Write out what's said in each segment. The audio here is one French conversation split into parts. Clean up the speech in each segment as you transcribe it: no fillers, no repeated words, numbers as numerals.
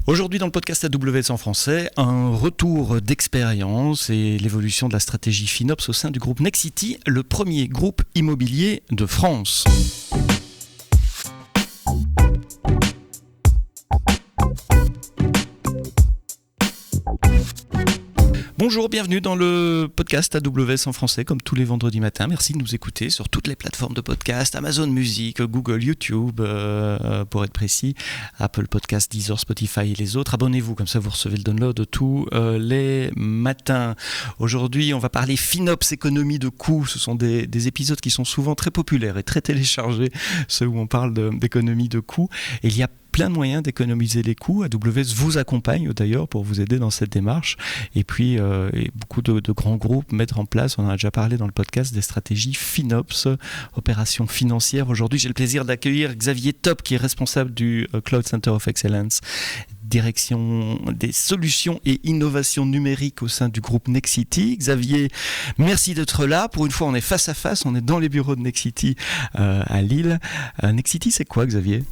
Aujourd'hui dans le podcast AWS en français, un retour d'expérience et l'évolution de la stratégie FinOps au sein du groupe Nexity, le premier groupe immobilier de France. Bonjour, bienvenue dans le podcast AWS en français, comme tous les vendredis matins. Merci de nous écouter sur toutes les plateformes de podcast, Amazon Music, Google, YouTube, pour être précis, Apple Podcast, Deezer, Spotify et les autres. Abonnez-vous, comme ça vous recevez le download tous les matins. Aujourd'hui, on va parler FinOps, économie de coûts. Ce sont des épisodes qui sont souvent très populaires et très téléchargés, ceux où on parle d'économie de coûts. Et il y a plein de moyens d'économiser les coûts. AWS vous accompagne d'ailleurs pour vous aider dans cette démarche. Et puis, beaucoup de grands groupes mettent en place, on en a déjà parlé dans le podcast, des stratégies FinOps, opérations financières. Aujourd'hui, j'ai le plaisir d'accueillir Xavier Top, qui est responsable du Cloud Center of Excellence, direction des solutions et innovations numériques au sein du groupe Nexity. Xavier, merci d'être là. Pour une fois, on est face à face, on est dans les bureaux de Nexity à Lille. Nexity, c'est quoi, Xavier ?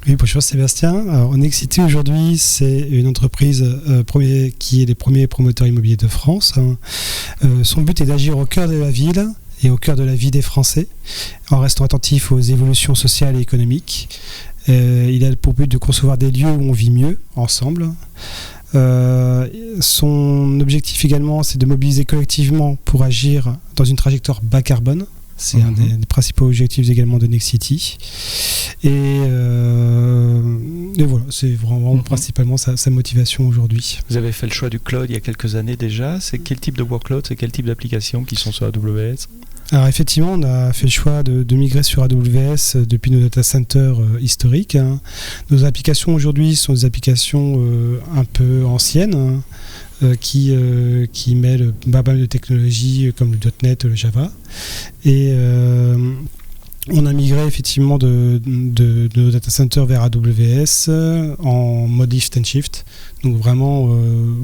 Oui, bonjour Sébastien. Alors, Nexity aujourd'hui, c'est une entreprise qui est les premiers promoteurs immobiliers de France. Son but est d'agir au cœur de la ville et au cœur de la vie des Français, en restant attentif aux évolutions sociales et économiques. Il a pour but de concevoir des lieux où on vit mieux, ensemble. Son objectif également, c'est de mobiliser collectivement pour agir dans une trajectoire bas carbone. C'est un des principaux objectifs également de Nexity. Et voilà, c'est vraiment principalement sa motivation aujourd'hui. Vous avez fait le choix du cloud il y a quelques années déjà. C'est quel type de workload, c'est quel type d'applications qui sont sur AWS ? Alors effectivement, on a fait le choix de migrer sur AWS depuis nos data centers historiques. Nos applications aujourd'hui sont des applications un peu anciennes, qui mêlent pas mal de technologies comme le .NET, le Java. Et on a migré effectivement de nos data centers vers AWS en mode lift and shift. Donc vraiment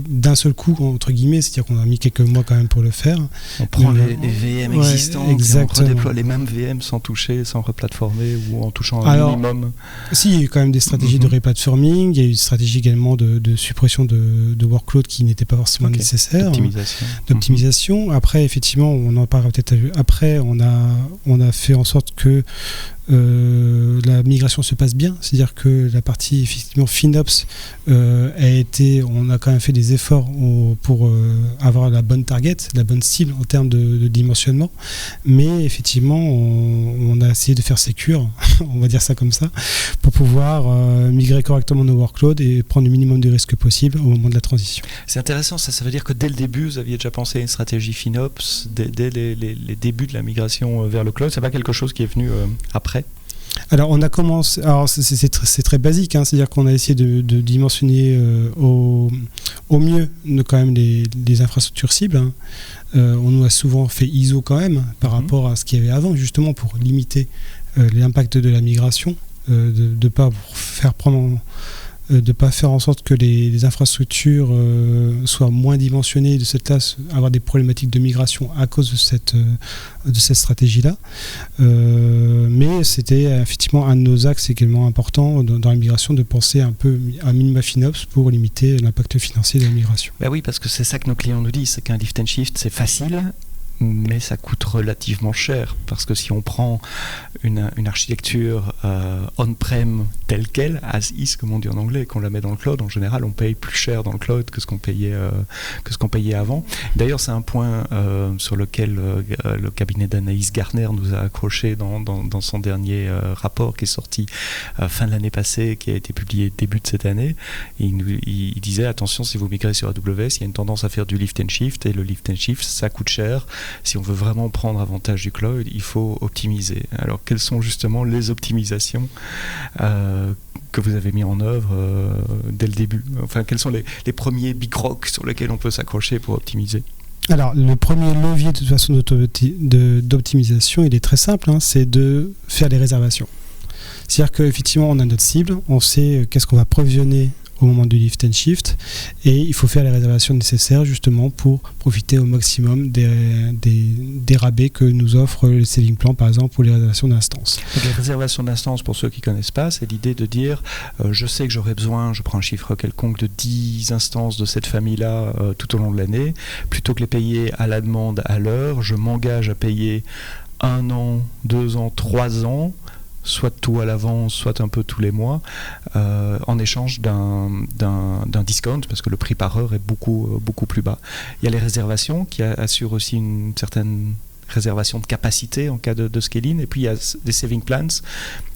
d'un seul coup, entre guillemets, c'est-à-dire qu'on a mis quelques mois quand même pour le faire. On prend les VM existants, et on redéploie les mêmes VM sans toucher, sans replatformer ou en touchant un minimum. Si, il y a eu quand même des stratégies de replatforming, il y a eu une stratégie également de suppression de workload qui n'étaient pas forcément nécessaires. D'optimisation. Après, effectivement, on en parlera peut-être après, on a fait en sorte que la migration se passe bien, c'est-à-dire que la partie effectivement FinOps on a quand même fait des efforts pour avoir la bonne target, la bonne cible en termes de dimensionnement, mais effectivement on a essayé de faire sécure, on va dire ça comme ça, pour pouvoir migrer correctement nos workloads et prendre le minimum de risques possible au moment de la transition. C'est intéressant, ça veut dire que dès le début vous aviez déjà pensé à une stratégie FinOps, dès les débuts de la migration vers le cloud, c'est pas quelque chose qui est venu après? Alors on a commencé, c'est très basique, c'est-à-dire qu'on a essayé de dimensionner au mieux quand même les infrastructures cibles. On nous a souvent fait ISO quand même par rapport à ce qu'il y avait avant, justement pour limiter l'impact de la migration, de pas faire en sorte que les infrastructures soient moins dimensionnées, de cette là avoir des problématiques de migration à cause de cette stratégie-là. Mais c'était effectivement un de nos axes également importants dans la migration, de penser un peu à minima FinOps pour limiter l'impact financier de la migration. Ben oui, parce que c'est ça que nos clients nous disent, c'est qu'un lift and shift, c'est facile, mais ça coûte relativement cher, parce que si on prend une architecture on-prem telle qu'elle, as is comme on dit en anglais, et qu'on la met dans le cloud, en général on paye plus cher dans le cloud que ce qu'on payait avant. D'ailleurs c'est un point sur lequel le cabinet d'analyse Gartner nous a accroché dans son dernier rapport qui est sorti fin de l'année passée, qui a été publié début de cette année. Il disait attention, si vous migrez sur AWS, il y a une tendance à faire du lift and shift, et le lift and shift ça coûte cher. Si on veut vraiment prendre avantage du cloud, il faut optimiser. Alors, quelles sont justement les optimisations que vous avez mis en œuvre dès le début ? Enfin, quels sont les premiers big rocks sur lesquels on peut s'accrocher pour optimiser ? Alors, le premier levier de toute façon d'optimisation, il est très simple, c'est de faire les réservations. C'est-à-dire qu'effectivement, on a notre cible, on sait qu'est-ce qu'on va provisionner au moment du lift and shift, et il faut faire les réservations nécessaires justement pour profiter au maximum des rabais que nous offre le saving plan, par exemple, pour les réservations d'instance. Donc, les réservations d'instance, pour ceux qui ne connaissent pas, c'est l'idée de dire je sais que j'aurai besoin, je prends un chiffre quelconque, de 10 instances de cette famille-là tout au long de l'année. Plutôt que les payer à la demande, à l'heure, je m'engage à payer 1 an, 2 ans, 3 ans, soit tout à l'avance, soit un peu tous les mois, en échange d'un discount, parce que le prix par heure est beaucoup plus bas. Il y a les réservations qui assurent aussi une certaine réservation de capacité en cas de scaling, et puis il y a des saving plans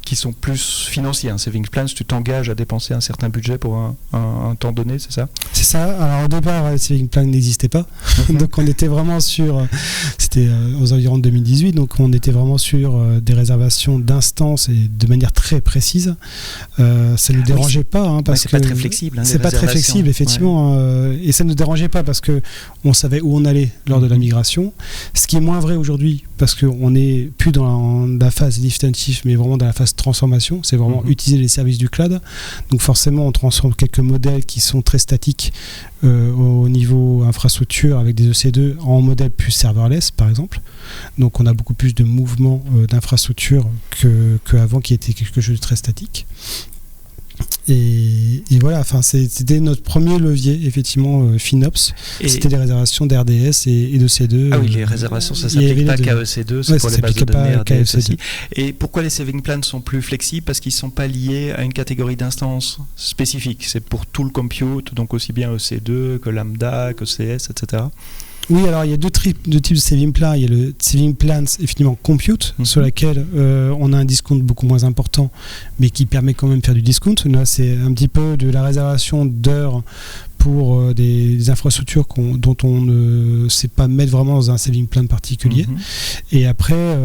qui sont plus financiers. Un saving plan, tu t'engages à dépenser un certain budget pour un temps donné, c'est ça ? C'est ça. Alors au départ, le saving plan n'existait pas. Donc on était vraiment sur... C'était aux environs de 2018, donc on était vraiment sur des réservations d'instances et de manière très précise. Ça ne nous dérangeait pas. Hein, parce c'est que pas très flexible. C'est pas très flexible, effectivement. Ouais. Et ça ne nous dérangeait pas parce qu'on savait où on allait lors de la migration. Ce qui est moins vrai aujourd'hui, parce qu'on n'est plus dans la phase lift and shift, mais vraiment dans la phase transformation. C'est vraiment utiliser les services du cloud. Donc forcément, on transforme quelques modèles qui sont très statiques au niveau infrastructure avec des EC2 en modèle plus serverless, par exemple. Donc on a beaucoup plus de mouvements d'infrastructure qu'avant, qui était quelque chose de très statique. Et voilà, c'était notre premier levier, effectivement, FinOps. C'était les réservations d'RDS et d'EC2. Ah oui, les réservations, ça ne s'applique pas qu'à EC2, c'est pour les bases de données RDS aussi. Et pourquoi les saving plans sont plus flexibles ? Parce qu'ils ne sont pas liés à une catégorie d'instances spécifique. C'est pour tout le compute, donc aussi bien EC2 que Lambda, que CS, etc. Oui, alors il y a deux types de saving plans. Il y a le saving plans, effectivement, compute, sur laquelle on a un discount beaucoup moins important, mais qui permet quand même de faire du discount. Là, c'est un petit peu de la réservation d'heures pour des infrastructures dont on ne sait pas mettre vraiment dans un saving plan particulier. Et après,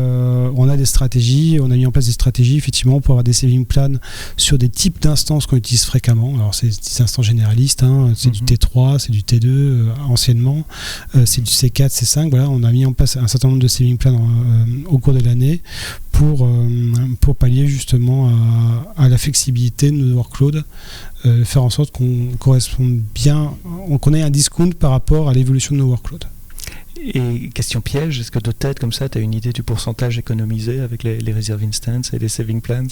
on a des stratégies, on a mis en place des stratégies effectivement pour avoir des saving plans sur des types d'instances qu'on utilise fréquemment. Alors c'est des instances généralistes, hein, c'est du T3, c'est du T2 anciennement, c'est du C4, C5. Voilà, on a mis en place un certain nombre de saving plans au cours de l'année pour pallier justement à la flexibilité de nos workloads, faire en sorte qu'on corresponde bien, qu'on ait un discount par rapport à l'évolution de nos workloads. Et question piège, est-ce que de tête comme ça, tu as une idée du pourcentage économisé avec les reserve instances et les saving plans ?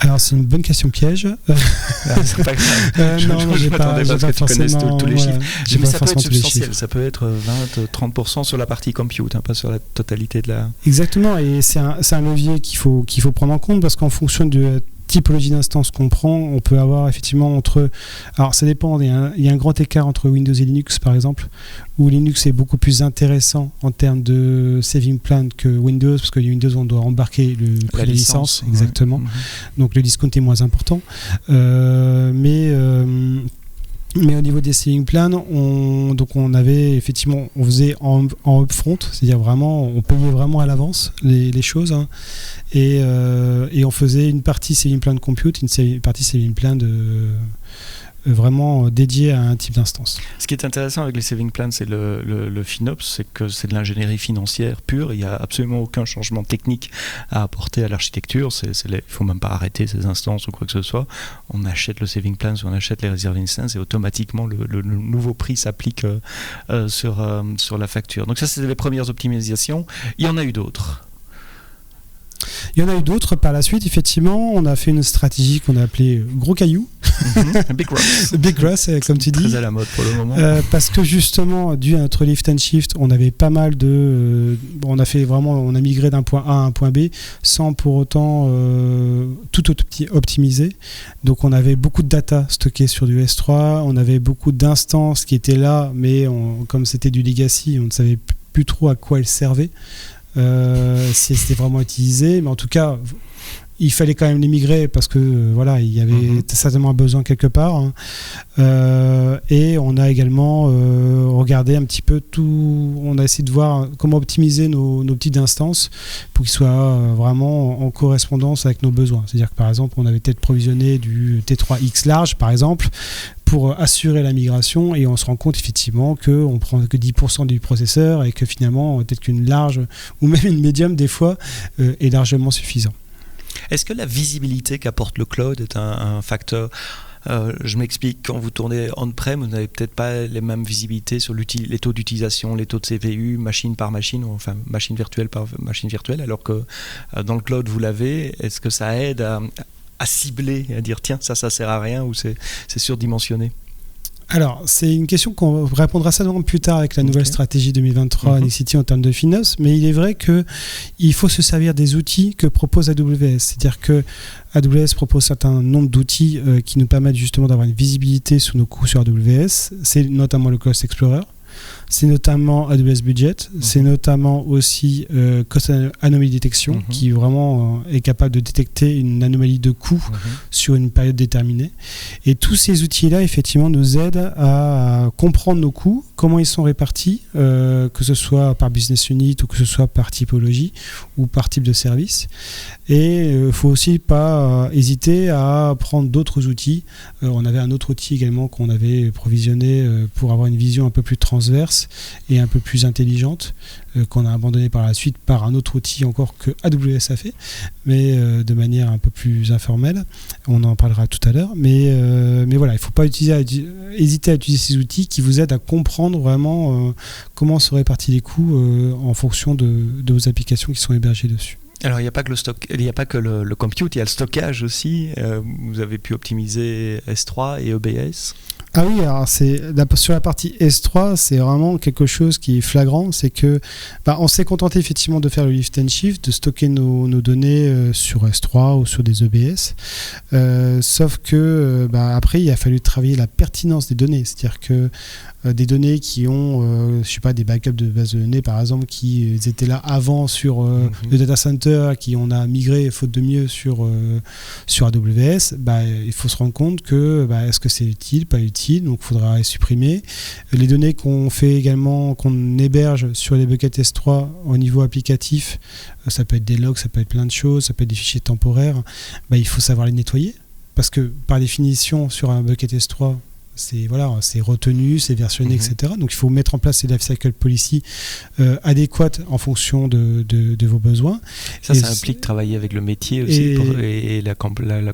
Alors c'est une bonne question piège. C'est pas grave. Non, j'ai pas forcément tous les chiffres. Mais ça peut être substantiel, ça peut être 20-30% sur la partie compute, hein, pas sur la totalité de la... Exactement, et c'est un levier qu'il faut prendre en compte, parce qu'en fonction de typologie d'instance qu'on prend, on peut avoir effectivement alors ça dépend, il y a un grand écart entre Windows et Linux par exemple, où Linux est beaucoup plus intéressant en termes de saving plan que Windows, parce que Windows on doit embarquer le prix de la licence, exactement. Donc le discount est moins important, mais au niveau des saving plans, on avait effectivement, on faisait en upfront, c'est-à-dire vraiment, on payait vraiment à l'avance les choses, hein, et on faisait une partie saving plan de compute, une partie saving plan vraiment dédié à un type d'instance. Ce qui est intéressant avec les saving plans, c'est le FinOps, c'est que c'est de l'ingénierie financière pure. Il n'y a absolument aucun changement technique à apporter à l'architecture. Il ne faut même pas arrêter ces instances ou quoi que ce soit. On achète le saving plans ou on achète les reserve instances et automatiquement le nouveau prix s'applique sur la facture. Donc ça, c'est les premières optimisations. Il y en a eu d'autres. Il y en a eu d'autres par la suite, effectivement. On a fait une stratégie qu'on a appelée Gros Caillou. Big Rocks. Big Rocks, comme tu dis. Très à la mode pour le moment. Parce que justement, dû à notre lift and shift, on avait pas mal on a migré d'un point A à un point B sans pour autant tout optimiser. Donc on avait beaucoup de data stockée sur du S3, on avait beaucoup d'instances qui étaient là, mais comme c'était du legacy, on ne savait plus trop à quoi elles servaient. Si c'était vraiment utilisé, mais en tout cas il fallait quand même les migrer parce que voilà, il y avait certainement un besoin quelque part, hein. Et on a également regardé un petit peu on a essayé de voir comment optimiser nos petites instances pour qu'ils soient vraiment en correspondance avec nos besoins. C'est-à-dire que par exemple on avait peut-être provisionné du T3X large par exemple pour assurer la migration, et on se rend compte effectivement qu'on prend que 10% du processeur et que finalement peut-être qu'une large ou même une médium des fois est largement suffisant. Est-ce que la visibilité qu'apporte le cloud est un facteur Je m'explique, quand vous tournez on-prem, vous n'avez peut-être pas les mêmes visibilités sur les taux d'utilisation, les taux de CPU, machine par machine, enfin machine virtuelle par machine virtuelle, alors que dans le cloud, vous l'avez. Est-ce que ça aide à cibler, à dire tiens, ça sert à rien, ou c'est surdimensionné? Alors, c'est une question qu'on répondra certainement plus tard avec la nouvelle stratégie 2023 Nexity en termes de finance, mais il est vrai qu'il faut se servir des outils que propose AWS. C'est-à-dire que AWS propose un certain nombre d'outils qui nous permettent justement d'avoir une visibilité sur nos coûts sur AWS. C'est notamment le Cost Explorer. C'est notamment AWS Budget, c'est notamment aussi Cost Anomaly Detection qui vraiment est capable de détecter une anomalie de coût sur une période déterminée. Et tous ces outils-là, effectivement, nous aident à comprendre nos coûts, comment ils sont répartis, que ce soit par business unit ou que ce soit par typologie ou par type de service. Et il ne faut aussi pas hésiter à prendre d'autres outils. On avait un autre outil également qu'on avait provisionné pour avoir une vision un peu plus transverse et un peu plus intelligente, qu'on a abandonné par la suite par un autre outil encore que AWS a fait, mais de manière un peu plus informelle. On en parlera tout à l'heure. Mais voilà, il ne faut pas hésiter à utiliser ces outils qui vous aident à comprendre vraiment comment sont répartis les coûts en fonction de vos applications qui sont hébergées dessus. Alors, il n'y a pas que le compute, il y a le stockage aussi. Vous avez pu optimiser S3 et EBS. Ah oui, alors sur la partie S3, c'est vraiment quelque chose qui est flagrant, c'est que on s'est contenté effectivement de faire le lift and shift, de stocker nos données sur S3 ou sur des EBS, sauf que après il a fallu travailler la pertinence des données, c'est-à-dire que des données qui ont, des backups de bases de données par exemple, qui étaient là avant sur le data center, qui on a migré faute de mieux sur AWS, il faut se rendre compte que est-ce que c'est utile, pas utile, donc il faudra les supprimer. Les données qu'on fait également, qu'on héberge sur les buckets S3 au niveau applicatif, ça peut être des logs, ça peut être plein de choses, ça peut être des fichiers temporaires, il faut savoir les nettoyer, parce que par définition sur un bucket S3, c'est retenu, c'est versionné, etc. Donc il faut mettre en place ces lifecycle policy adéquates en fonction de vos besoins. Ça implique travailler avec le métier aussi et la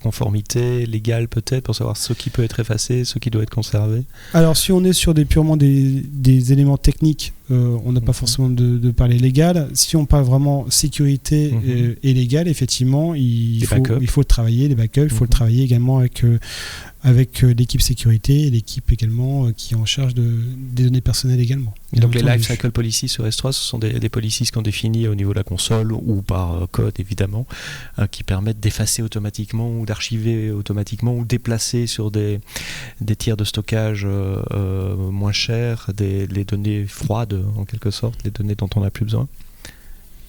conformité légale peut-être pour savoir ce qui peut être effacé, ce qui doit être conservé. Alors si on est sur purement des éléments techniques, on n'a pas forcément de parler légal. Si on parle vraiment sécurité et légal, effectivement, il faut le travailler, les backups, il faut le travailler également avec l'équipe sécurité et l'équipe également qui est en charge des données personnelles également. Et donc les lifecycle policies sur S3, ce sont des policies qu'on définit au niveau de la console ou par code évidemment, qui permettent d'effacer automatiquement ou d'archiver automatiquement ou déplacer sur des tiers de stockage moins chers les données froides en quelque sorte, les données dont on n'a plus besoin.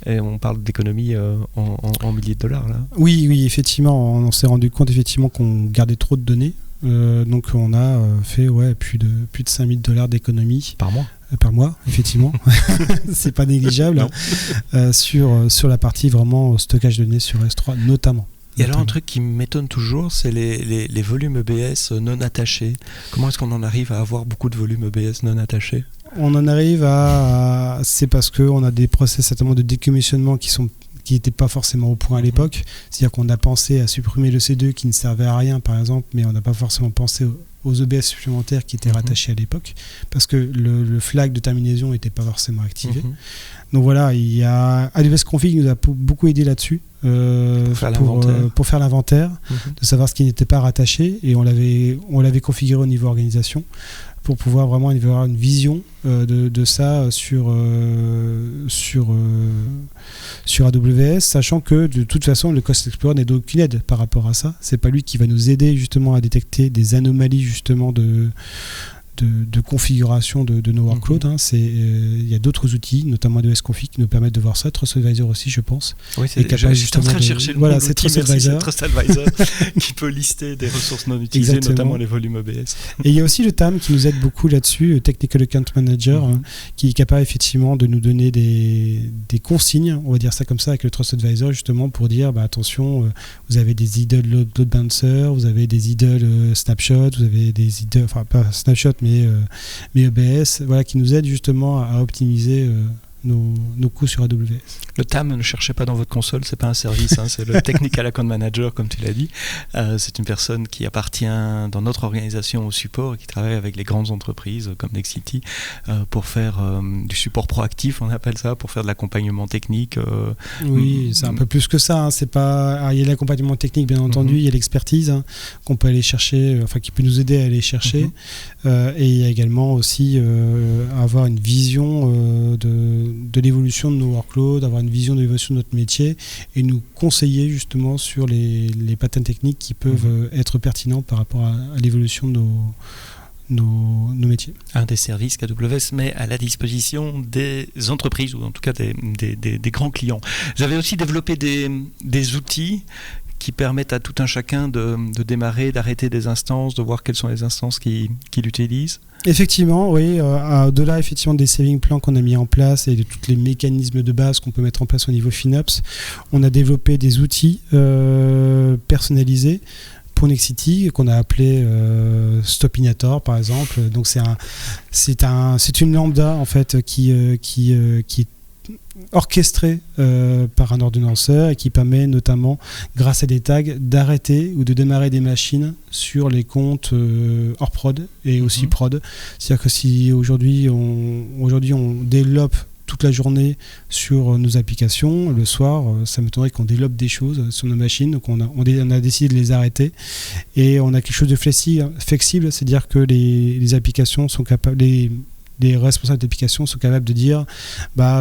Et on parle d'économie en milliers de dollars là. Oui, effectivement, on s'est rendu compte effectivement qu'on gardait trop de données. Donc on a fait plus de $5 000 d'économie par mois, effectivement. C'est pas négligeable sur la partie vraiment stockage de données sur S3 notamment. Et alors un truc qui m'étonne toujours, c'est les volumes EBS non attachés. Comment est-ce qu'on en arrive à avoir beaucoup de volumes EBS non attachés ? On en arrive c'est parce qu'on a des process certainement de décommissionnement qui n'étaient pas forcément au point à l'époque. C'est-à-dire qu'on a pensé à supprimer le C2 qui ne servait à rien par exemple, mais on n'a pas forcément pensé aux EBS supplémentaires qui étaient rattachés à l'époque, parce que le flag de terminaison n'était pas forcément activé. Donc voilà, il y a AWS Config nous a beaucoup aidé là-dessus pour faire l'inventaire, de savoir ce qui n'était pas rattaché, et on l'avait configuré au niveau organisation pour pouvoir vraiment avoir une vision de ça sur AWS, sachant que de toute façon le Cost Explorer n'est d'aucune aide par rapport à ça. C'est pas lui qui va nous aider justement à détecter des anomalies justement de configuration de nos workloads. Il y a d'autres outils, notamment AWS Config, qui nous permettent de voir ça. Trust Advisor aussi, je pense. Oui, j'étais en train de chercher le mot. C'est Trust Advisor qui peut lister des ressources non utilisées. Exactement. Notamment les volumes EBS. Et il y a aussi le TAM qui nous aide beaucoup là-dessus, Technical Account Manager, qui est capable effectivement de nous donner des consignes, on va dire ça comme ça, avec le Trust Advisor, justement pour dire attention, vous avez des idle load balancer, vous avez des idle snapshot, vous avez des idle, enfin pas snapshot mais EBS, qui nous aide justement à optimiser nos coûts sur AWS. Le TAM, ne cherchez pas dans votre console, c'est pas un service, c'est le Technical Account Manager, comme tu l'as dit. C'est une personne qui appartient dans notre organisation au support et qui travaille avec les grandes entreprises comme Nexity pour faire du support proactif, on appelle ça, pour faire de l'accompagnement technique. Oui, c'est un peu plus que ça. C'est pas, il y a l'accompagnement technique, bien entendu, il y a l'expertise qu'on peut aller chercher, qui peut nous aider à aller chercher. Et il y a également aussi avoir une vision de l'évolution de nos workloads, avoir une vision de l'évolution de notre métier et nous conseiller justement sur les patterns techniques qui peuvent être pertinents par rapport à l'évolution de nos métiers. Un des services qu'AWS met à la disposition des entreprises ou en tout cas des grands clients. J'avais aussi développé des outils qui permettent à tout un chacun de démarrer, d'arrêter des instances, de voir quelles sont les instances qu'il utilise. Effectivement, oui. Au-delà effectivement des saving plans qu'on a mis en place et de tous les mécanismes de base qu'on peut mettre en place au niveau FinOps, on a développé des outils personnalisés pour Nexity qu'on a appelé Stopinator par exemple. Donc c'est une lambda en fait qui est orchestré par un ordonnanceur et qui permet notamment, grâce à des tags, d'arrêter ou de démarrer des machines sur les comptes hors prod et aussi prod. C'est-à-dire que si aujourd'hui on développe toute la journée sur nos applications, le soir, ça m'étonnerait qu'on développe des choses sur nos machines, donc on a décidé de les arrêter et on a quelque chose de flexible, c'est-à-dire que les applications sont capables, les responsables d'application sont capables de dire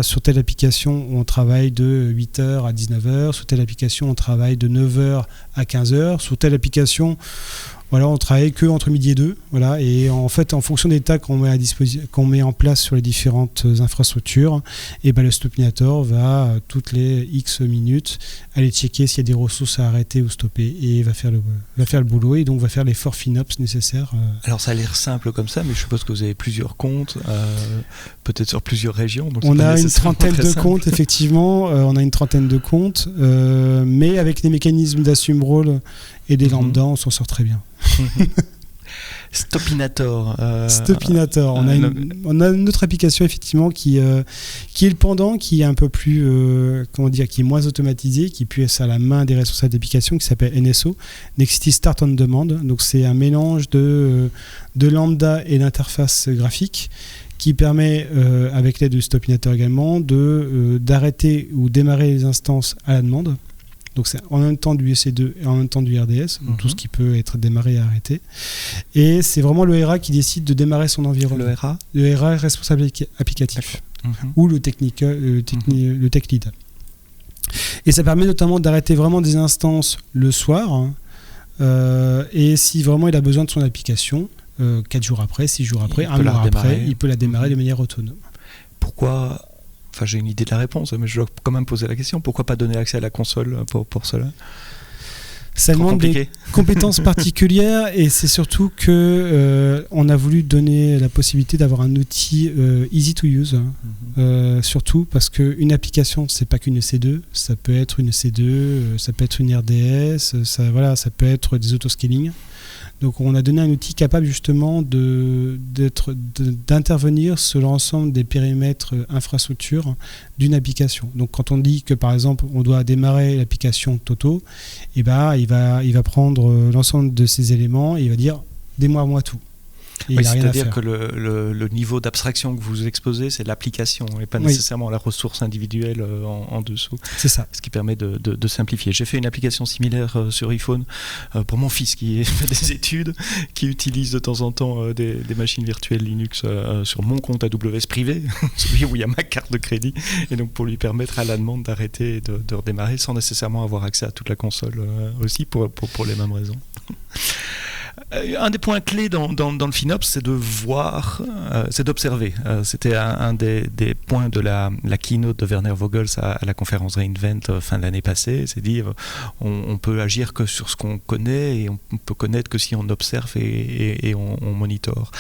sur telle application on travaille de 8h à 19h, sur telle application on travaille de 9h à 15h, sur telle application on travaille que entre midi et 2, et en fait en fonction des tags qu'on met en place sur les différentes infrastructures, et le Stopinator va toutes les X minutes aller checker s'il y a des ressources à arrêter ou stopper et va faire le boulot et donc va faire l'effort FinOps nécessaire. Alors ça a l'air simple comme ça, mais je suppose que vous avez plusieurs comptes, peut-être sur plusieurs régions. Donc on a une trentaine de comptes, effectivement, mais avec les mécanismes d'assume role et des lambda, on s'en sort très bien. Stopinator. On a une autre application effectivement qui est le pendant, qui est un peu plus, qui est moins automatisé, qui peut être à la main des responsables d'application, qui s'appelle NSO, Nexity Start on Demand. Donc c'est un mélange de lambda et d'interface graphique qui permet, avec l'aide du Stopinator également, d'arrêter ou démarrer les instances à la demande. Donc c'est en même temps du EC2 et en même temps du RDS, donc tout ce qui peut être démarré et arrêté. Et c'est vraiment le RA qui décide de démarrer son environnement. Le RA est responsable applicatif, ou le tech lead. Et ça permet notamment d'arrêter vraiment des instances le soir, et si vraiment il a besoin de son application, 4 jours après, 6 jours après, un mois après, il peut la démarrer de manière autonome. Pourquoi ? Enfin, j'ai une idée de la réponse, mais je dois quand même poser la question. Pourquoi pas donner accès à la console pour cela ? Ça demande des compétences particulières et c'est surtout que on a voulu donner la possibilité d'avoir un outil easy to use, surtout parce qu'une application, c'est pas qu'une EC2, ça peut être une EC2, ça peut être une RDS, ça peut être des autoscaling. Donc on a donné un outil capable justement d'intervenir sur l'ensemble des périmètres infrastructure d'une application. Donc quand on dit que par exemple on doit démarrer l'application Toto, il va prendre l'ensemble de ces éléments et il va dire démarre-moi tout. Oui, c'est-à-dire que le niveau d'abstraction que vous exposez, c'est l'application et pas nécessairement la ressource individuelle en dessous. C'est ça. Ce qui permet de simplifier. J'ai fait une application similaire sur iPhone pour mon fils qui fait des études, qui utilise de temps en temps des machines virtuelles Linux sur mon compte AWS privé, celui où il y a ma carte de crédit, et donc pour lui permettre à la demande d'arrêter et de redémarrer sans nécessairement avoir accès à toute la console aussi pour les mêmes raisons. Un des points clés dans le FinOps, c'est de voir, c'est d'observer. C'était un des points de la keynote de Werner Vogels à la conférence reInvent fin de l'année passée. C'est dire on peut agir que sur ce qu'on connaît et on peut connaître que si on observe et on monitore.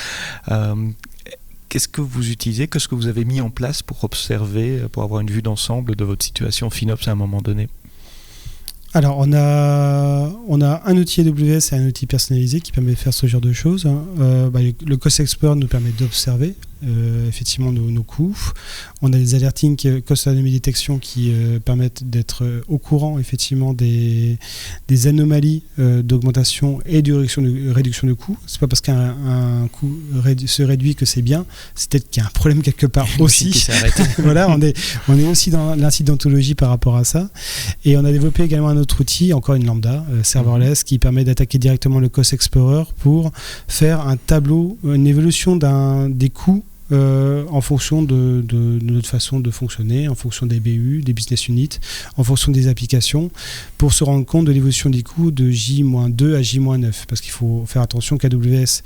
Qu'est-ce que vous utilisez, qu'est-ce que vous avez mis en place pour observer, pour avoir une vue d'ensemble de votre situation FinOps à un moment donné ? Alors, on a un outil AWS et un outil personnalisé qui permet de faire ce genre de choses. Le Cost Expert nous permet d'observer effectivement nos coûts. On a des alerting cost anomaly detection qui permettent d'être au courant effectivement des anomalies d'augmentation et de réduction de coûts. C'est pas parce qu'un coût se réduit que c'est bien, c'est peut-être qu'il y a un problème quelque part aussi. Voilà, on est aussi dans l'incidentologie par rapport à ça. Et on a développé également un autre outil, encore une lambda, serverless, qui permet d'attaquer directement le Cost Explorer pour faire un tableau, une évolution des coûts en fonction de notre façon de fonctionner, en fonction des BU, des business units, en fonction des applications, pour se rendre compte de l'évolution des coûts de J-2 à J-9. Parce qu'il faut faire attention qu'AWS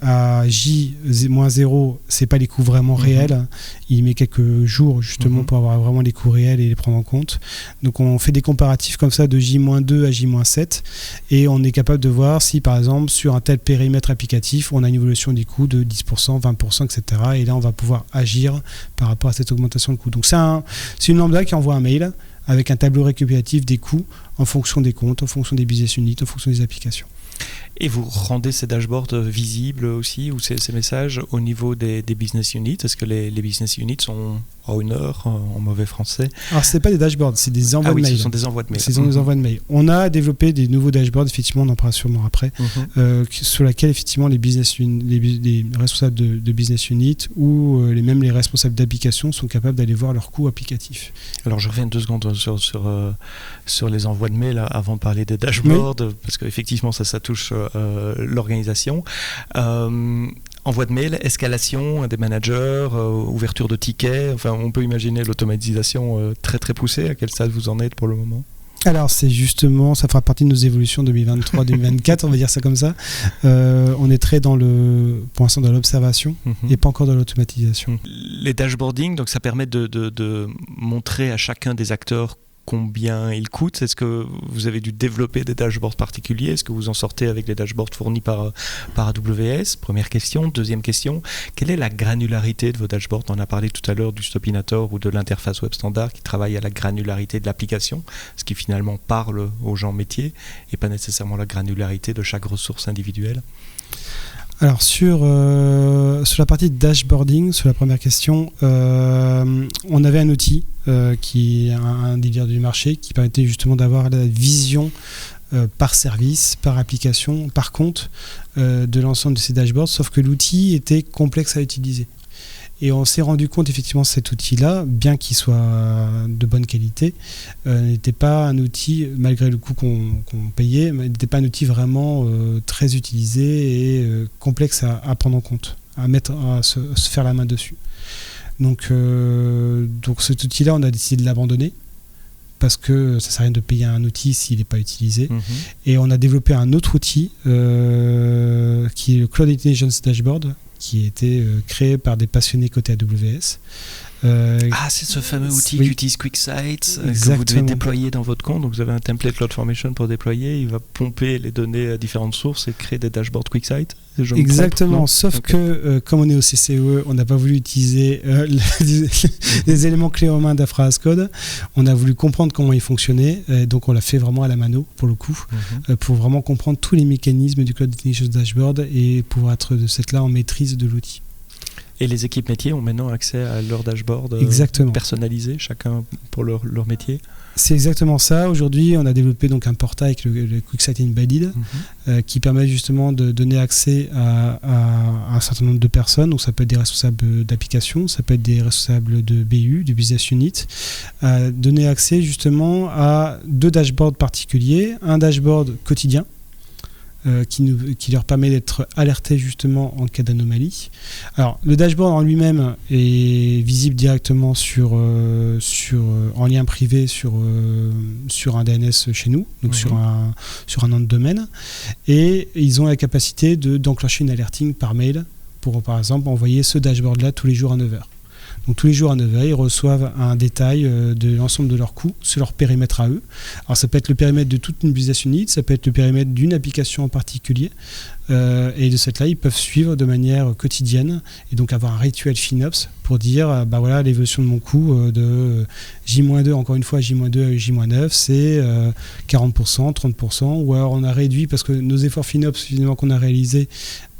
à J-0, c'est pas les coûts vraiment réels. Il met quelques jours justement pour avoir vraiment les coûts réels et les prendre en compte. Donc on fait des comparatifs comme ça de J-2 à J-7 et on est capable de voir si par exemple sur un tel périmètre applicatif, on a une évolution des coûts de 10%, 20%, etc. Et là, on va pouvoir agir par rapport à cette augmentation de coûts. Donc, c'est une lambda qui envoie un mail avec un tableau récapitulatif des coûts en fonction des comptes, en fonction des business units, en fonction des applications. Et vous rendez ces dashboards visibles aussi, ou ces messages au niveau des business units? Est-ce que les business units sont owner en mauvais français? Alors, ce n'est pas des dashboards, c'est des envois de mail. Ce sont des envois de mail. Ce sont des envois de mail. On a développé des nouveaux dashboards, effectivement, on en parlera sûrement après, sur lesquels, effectivement, les responsables de business unit ou même les responsables d'application sont capables d'aller voir leurs coûts applicatifs. Alors, je reviens 2 secondes sur les envois de mail avant de parler des dashboards, parce qu'effectivement, ça touche l'organisation. Envoi de mail, escalation des managers, ouverture de tickets, enfin on peut imaginer l'automatisation très très poussée. À quel stade vous en êtes pour le moment? Alors c'est justement, ça fera partie de nos évolutions 2023-2024, on va dire ça comme ça. On est très pour l'instant dans l'observation et pas encore dans l'automatisation. Les dashboarding, donc ça permet de montrer à chacun des acteurs combien il coûte. Est-ce que vous avez dû développer des dashboards particuliers? Est-ce que vous en sortez avec les dashboards fournis par AWS? Première question. Deuxième question, quelle est la granularité de vos dashboards? On a parlé tout à l'heure du Stopinator ou de l'interface web standard qui travaille à la granularité de l'application, ce qui finalement parle aux gens métiers et pas nécessairement la granularité de chaque ressource individuelle. Alors sur la partie dashboarding, sur la première question, on avait un outil qui est un des leaders du marché qui permettait justement d'avoir la vision par service, par application, par compte de l'ensemble de ces dashboards, sauf que l'outil était complexe à utiliser. Et on s'est rendu compte effectivement que cet outil-là, bien qu'il soit de bonne qualité, n'était pas un outil, malgré le coût qu'on payait, n'était pas un outil vraiment très utilisé et complexe à prendre en compte, à se faire la main dessus. Donc cet outil-là, on a décidé de l'abandonner parce que ça ne sert à rien de payer un outil s'il n'est pas utilisé. Et on a développé un autre outil qui est le Cloud Intelligence Dashboard, qui a été créé par des passionnés côté AWS. C'est ce fameux outil qui utilise QuickSight que vous devez déployer dans votre compte. Donc vous avez un template CloudFormation pour déployer. Il va pomper les données à différentes sources et créer des dashboards QuickSight. Exactement, sauf que comme on est au CCE, on n'a pas voulu utiliser les éléments clés en main d'Afra Code. On a voulu comprendre comment il fonctionnait, donc on l'a fait vraiment à la mano pour le coup, pour vraiment comprendre tous les mécanismes du Cloud Intelligence Dashboard et pouvoir être de cette là en maîtrise de l'outil. Et les équipes métiers ont maintenant accès à leur dashboard personnalisé, chacun pour leur métier? C'est exactement ça. Aujourd'hui, on a développé donc un portail avec le QuickSight Embedded qui permet justement de donner accès à un certain nombre de personnes. Donc ça peut être des responsables d'application, ça peut être des responsables de BU, du business unit. Donner accès justement à 2 dashboards particuliers. Un dashboard quotidien qui leur permet d'être alertés justement en cas d'anomalie. Alors le dashboard en lui-même est visible directement en lien privé sur un DNS chez nous, donc sur un nom de domaine, et ils ont la capacité d'enclencher une alerting par mail pour par exemple envoyer ce dashboard-là tous les jours à 9h. Donc tous les jours à 9h, ils reçoivent un détail de l'ensemble de leurs coûts sur leur périmètre à eux. Alors ça peut être le périmètre de toute une business unit, ça peut être le périmètre d'une application en particulier. et de cette là, ils peuvent suivre de manière quotidienne et donc avoir un rituel FinOps pour dire voilà, l'évolution de mon coût de J-2, encore une fois, J-2 à J-9, c'est 40%, 30%, ou alors on a réduit parce que nos efforts FinOps finalement qu'on a réalisés,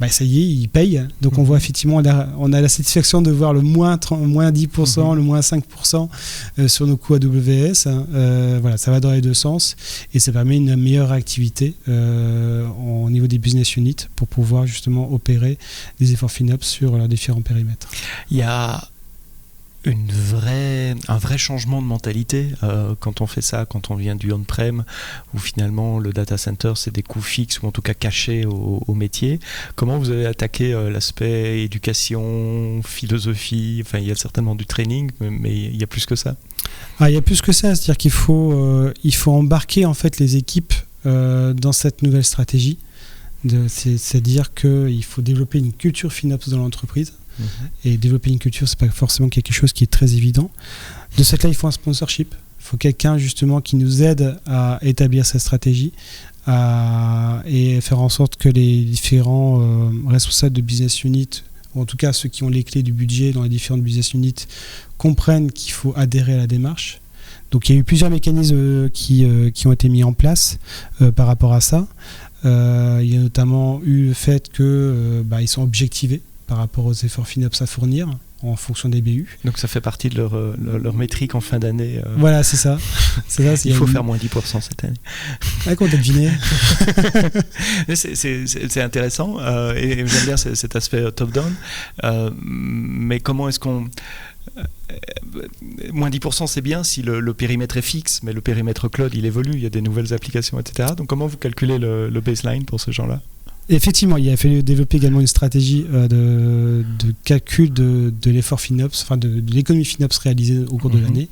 ça y est, ils payent. Donc on voit effectivement, on a la satisfaction de voir le moins 10%, le moins 5% sur nos coûts AWS. Voilà, ça va dans les deux sens et ça permet une meilleure réactivité au niveau des business units pour pouvoir justement opérer des efforts FinOps sur leurs différents périmètres. Il y a un vrai changement de mentalité quand on fait ça, quand on vient du on-prem, où finalement le data center c'est des coûts fixes ou en tout cas cachés au métier. Comment vous avez attaqué l'aspect éducation, philosophie? Enfin, il y a certainement du training, mais il y a plus que ça. Il y a plus que ça, c'est-à-dire qu'il faut embarquer en fait les équipes dans cette nouvelle stratégie. C'est-à-dire qu'il faut développer une culture FinOps dans l'entreprise. Et développer une culture, c'est pas forcément quelque chose qui est très évident. De cette là, il faut un sponsorship. Il faut quelqu'un justement qui nous aide à établir cette stratégie et faire en sorte que les différents responsables de business unit, ou en tout cas ceux qui ont les clés du budget dans les différentes business units, comprennent qu'il faut adhérer à la démarche. Donc il y a eu plusieurs mécanismes qui ont été mis en place par rapport à ça. Il y a notamment eu le fait qu'ils sont objectivés par rapport aux efforts FinOps à fournir en fonction des BU. Donc ça fait partie de leur métrique en fin d'année. Voilà, c'est ça. Il faut faire moins 10% cette année. Qu'on t'a deviné. C'est intéressant et j'aime bien cet aspect top-down. Mais comment est-ce qu'on... moins 10% c'est bien si le périmètre est fixe, mais le périmètre cloud il évolue, il y a des nouvelles applications, etc. Donc comment vous calculez le baseline pour ce genre-là? Effectivement, il a fallu développer également une stratégie de calcul de l'effort FinOps, enfin de l'économie FinOps réalisée au cours de l'année.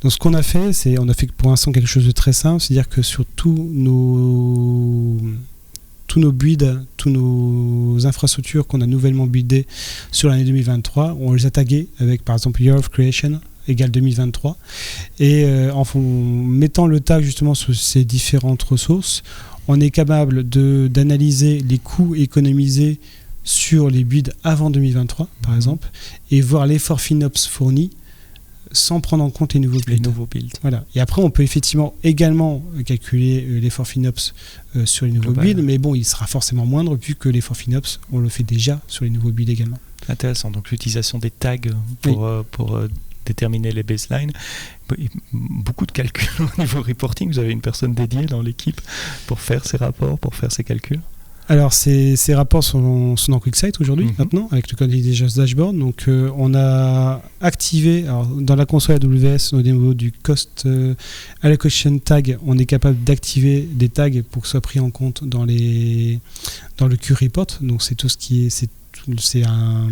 Donc ce qu'on a fait, on a fait pour l'instant quelque chose de très simple, c'est-à-dire que sur tous nos builds, tous nos infrastructures qu'on a nouvellement buildées sur l'année 2023, on les a tagués avec par exemple Year of Creation égale 2023 et en mettant le tag justement sur ces différentes ressources, on est capable d'analyser les coûts économisés sur les builds avant 2023 par exemple et voir l'effort FinOps fourni sans prendre en compte les nouveaux builds. Voilà. Et après, on peut effectivement également calculer l'effort FinOps sur les nouveaux builds, mais bon, il sera forcément moindre vu que l'effort FinOps, on le fait déjà sur les nouveaux builds également. Intéressant. Donc l'utilisation des tags pour déterminer les baselines. Beaucoup de calculs au niveau reporting. Vous avez une personne dédiée dans l'équipe pour faire ces rapports, pour faire ces calculs? Alors ces rapports sont dans QuickSight aujourd'hui, maintenant, avec le Consolidated Dashboard. Donc on a activé, dans la console AWS, au niveau du Cost Allocation Tag, on est capable d'activer des tags pour que ce soit pris en compte dans le Q-Report. Donc c'est tout ce qui est... C'est un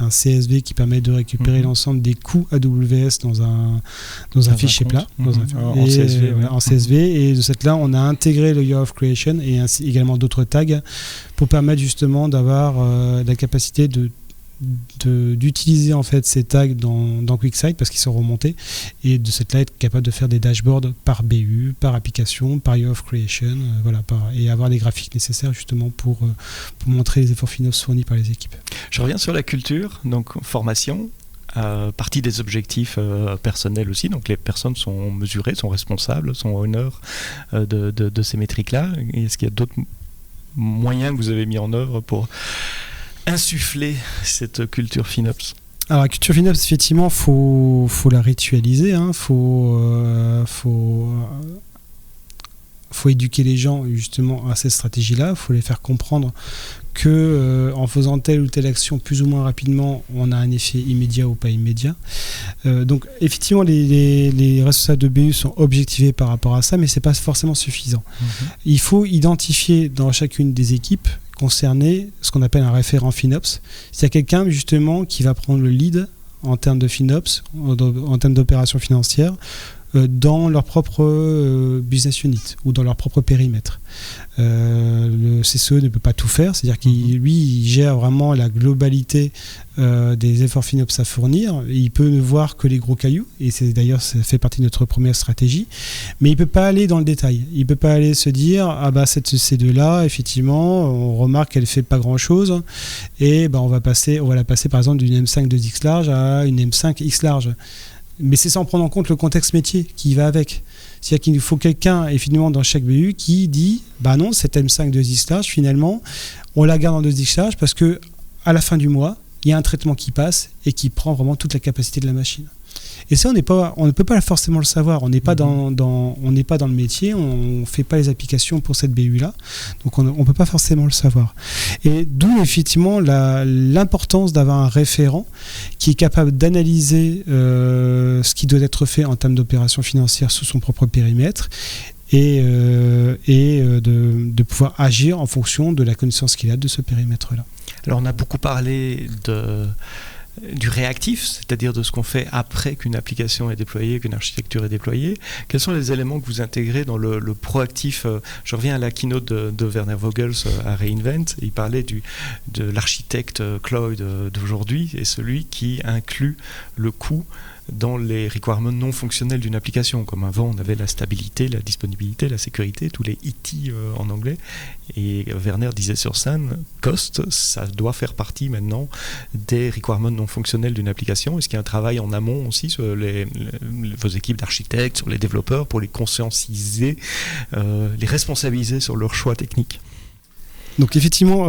CSV qui permet de récupérer l'ensemble des coûts AWS dans un fichier plat, en CSV. Et de cette là, on a intégré le Year of Creation et ainsi également d'autres tags pour permettre justement d'avoir la capacité d'utiliser en fait ces tags dans QuickSight parce qu'ils sont remontés et de cette là être capable de faire des dashboards par BU, par application, par Year of Creation, et avoir les graphiques nécessaires justement pour montrer les efforts FinOps fournis par les équipes. Je reviens sur la culture, donc formation, partie des objectifs personnels aussi, donc les personnes sont mesurées, sont responsables, sont honneurs de ces métriques-là. Est-ce qu'il y a d'autres moyens que vous avez mis en œuvre pour insuffler cette culture FinOps? Alors la culture FinOps, effectivement, faut la ritualiser, faut éduquer les gens justement à cette stratégie-là, faut les faire comprendre que en faisant telle ou telle action plus ou moins rapidement, on a un effet immédiat ou pas immédiat. Donc effectivement, les responsables de BU sont objectivés par rapport à ça, mais c'est pas forcément suffisant. Il faut identifier dans chacune des équipes concernées ce qu'on appelle un référent FinOps. C'est quelqu'un justement qui va prendre le lead en termes de FinOps, en termes d'opérations financières, dans leur propre business unit ou dans leur propre périmètre. Le CCE ne peut pas tout faire, c'est-à-dire qu'il gère vraiment la globalité des efforts FinOps à fournir. Il peut ne voir que les gros cailloux, et c'est d'ailleurs ça fait partie de notre première stratégie, mais il ne peut pas aller dans le détail. Il ne peut pas aller se dire cette C2-là, effectivement, on remarque qu'elle ne fait pas grand-chose, et on va la passer par exemple d'une M5 2X large à une M5 X large. Mais c'est sans prendre en compte le contexte métier qui va avec. C'est-à-dire qu'il nous faut quelqu'un, effectivement, dans chaque BU qui dit non, cette M5 2X large, finalement, on la garde en 2X large parce qu'à la fin du mois, il y a un traitement qui passe et qui prend vraiment toute la capacité de la machine. Et ça, on ne peut pas forcément le savoir. On n'est pas dans le métier, on ne fait pas les applications pour cette BU-là. Donc, on ne peut pas forcément le savoir. Et d'où, effectivement, l'importance d'avoir un référent qui est capable d'analyser ce qui doit être fait en termes d'opérations financières sous son propre périmètre et de pouvoir agir en fonction de la connaissance qu'il a de ce périmètre-là. Alors, on a beaucoup parlé du réactif, c'est-à-dire de ce qu'on fait après qu'une application est déployée, qu'une architecture est déployée. Quels sont les éléments que vous intégrez dans le proactif? Je reviens à la keynote de Werner Vogels à re:Invent. Il parlait de l'architecte cloud d'aujourd'hui et celui qui inclut le coût dans les requirements non fonctionnels d'une application. Comme avant, on avait la stabilité, la disponibilité, la sécurité, tous les IT en anglais. Et Werner disait sur scène, cost, ça doit faire partie maintenant des requirements non fonctionnels d'une application. Est-ce qu'il y a un travail en amont aussi sur vos équipes d'architectes, sur les développeurs, pour les conscientiser, les responsabiliser sur leurs choix techniques? Donc effectivement,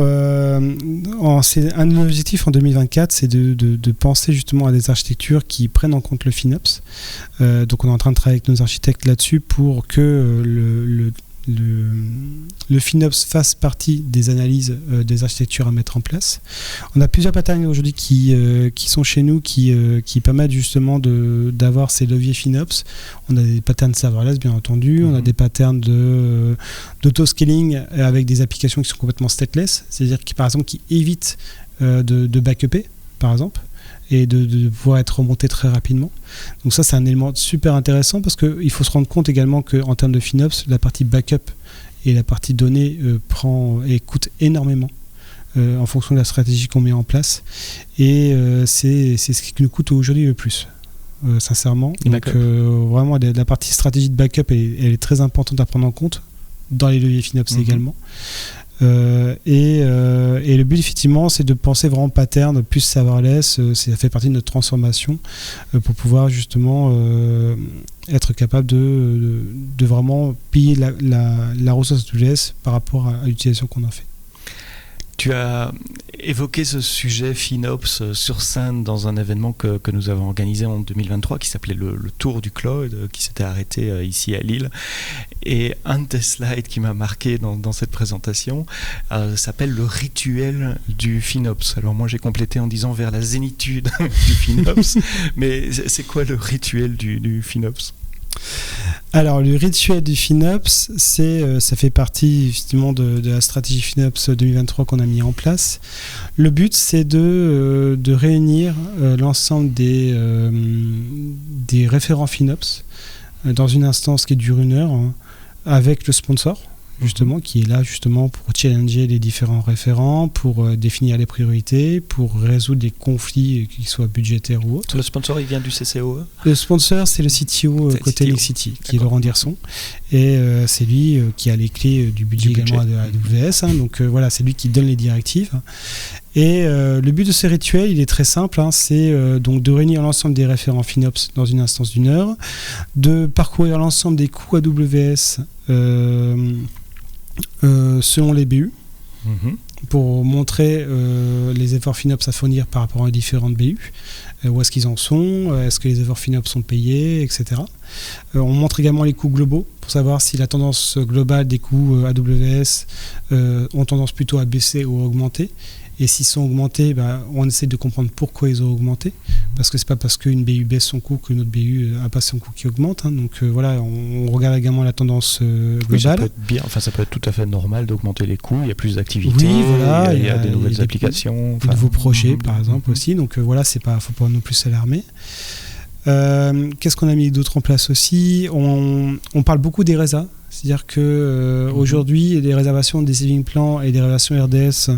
c'est un de nos objectifs en 2024, c'est de penser justement à des architectures qui prennent en compte le FinOps. Donc on est en train de travailler avec nos architectes là-dessus pour que le FinOps fasse partie des analyses des architectures à mettre en place. On a plusieurs patterns aujourd'hui qui sont chez nous, qui permettent justement d'avoir ces leviers FinOps. On a des patterns serverless, bien entendu. On a des patterns d'auto-scaling avec des applications qui sont complètement stateless, c'est-à-dire par exemple qui évitent de backuper, par exemple, et de pouvoir être remonté très rapidement. Donc ça, c'est un élément super intéressant parce qu'il faut se rendre compte également qu'en termes de FinOps, la partie backup et la partie données coûte énormément en fonction de la stratégie qu'on met en place. Et c'est ce qui nous coûte aujourd'hui le plus, sincèrement. Donc vraiment, la partie stratégie de backup, elle est très importante à prendre en compte dans les leviers FinOps également. Et le but effectivement c'est de penser vraiment pattern plus serverless, ça fait partie de notre transformation pour pouvoir justement être capable de vraiment piller la ressource AWS par rapport à l'utilisation qu'on en fait. Tu as évoqué ce sujet FinOps sur scène dans un événement que nous avons organisé en 2023 qui s'appelait le Tour du Cloud, qui s'était arrêté ici à Lille. Et un des slides qui m'a marqué dans cette présentation s'appelle le rituel du FinOps. Alors moi j'ai complété en disant vers la zénitude du FinOps, mais c'est quoi le rituel du FinOps ? Alors le rituel du FinOps, ça fait partie effectivement de la stratégie FinOps 2023 qu'on a mis en place. Le but c'est de réunir l'ensemble des référents FinOps dans une instance qui dure 1 heure avec le sponsor justement qui est là justement pour challenger les différents référents, pour définir les priorités, pour résoudre des conflits qu'ils soient budgétaires ou autres. Le sponsor il vient du CCOE ? Le sponsor c'est le CTO côté Nexity qui est Laurent Dirson et c'est lui qui a les clés du budget également de AWS, donc voilà, c'est lui qui donne les directives. Et le but de ce rituel, il est très simple, c'est donc de réunir l'ensemble des référents FinOps dans une instance d'1 heure, de parcourir l'ensemble des coûts AWS selon les BU, pour montrer les efforts FinOps à fournir par rapport aux différentes BU, où est-ce qu'ils en sont, est-ce que les efforts FinOps sont payés, etc. On montre également les coûts globaux, pour savoir si la tendance globale des coûts AWS ont tendance plutôt à baisser ou à augmenter. Et s'ils sont augmentés, on essaie de comprendre pourquoi ils ont augmenté. Parce que c'est pas parce qu'une BU baisse son coût qu'une autre BU a pas son coût qui augmente. Donc voilà, on regarde également la tendance globale. Oui, ça peut être bien, ça peut être tout à fait normal d'augmenter les coûts. Il y a plus d'activités, voilà, il y a des nouvelles applications. Des nouveaux projets, par exemple, aussi. Donc voilà, faut pas non plus s'alarmer. Qu'est-ce qu'on a mis d'autre en place aussi ? On parle beaucoup des résas. C'est-à-dire que aujourd'hui, les réservations des saving plans et des réservations RDS,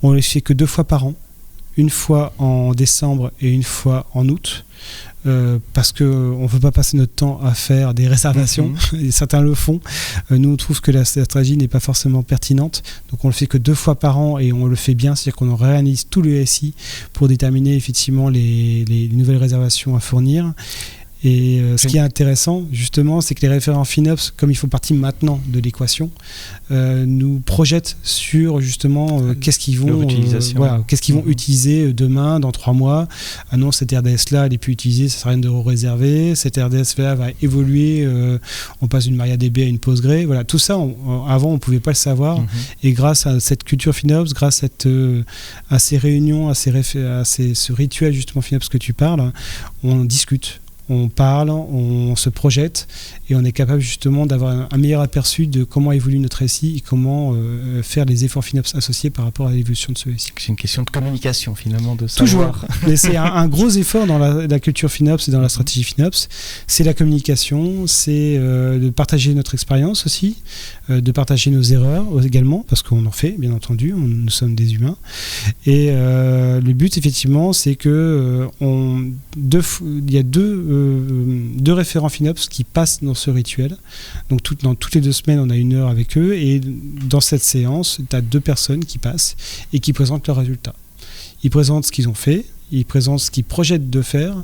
on les fait que 2 fois par an. Une fois en décembre et une fois en août. Parce qu'on ne veut pas passer notre temps à faire des réservations, et certains le font. Nous, on trouve que la stratégie n'est pas forcément pertinente, donc on le fait que 2 fois par an et on le fait bien, c'est-à-dire qu'on réanalyse tout le SI pour déterminer effectivement les nouvelles réservations à fournir. Et ce qui est intéressant, justement, c'est que les référents FinOps, comme ils font partie maintenant de l'équation, nous projettent sur justement qu'est-ce qu'ils vont, utiliser demain, dans 3 mois. Ah non, cette RDS-là, elle n'est plus utilisée, ça ne sert à rien de réserver. Cette RDS-là va évoluer, on passe d'une MariaDB à une Postgre. Voilà, tout ça, avant, on ne pouvait pas le savoir. Et grâce à cette culture FinOps, grâce à ces réunions, à ce rituel justement FinOps que tu parles, on discute. On parle, on se projette et on est capable justement d'avoir un meilleur aperçu de comment évolue notre SI et comment faire les efforts FinOps associés par rapport à l'évolution de ce SI. C'est une question de communication finalement, de savoir. Toujours. Mais c'est un gros effort dans la culture FinOps et dans la stratégie FinOps. C'est la communication, c'est de partager notre expérience aussi, de partager nos erreurs également, parce qu'on en fait, bien entendu, nous sommes des humains. Et le but, effectivement, c'est que il y a deux référents FinOps qui passent dans ce rituel. Donc dans toutes les 2 semaines, on a 1 heure avec eux, et dans cette séance, tu as 2 personnes qui passent et qui présentent leurs résultats. Ils présentent ce qu'ils ont fait, ils présentent ce qu'ils projettent de faire,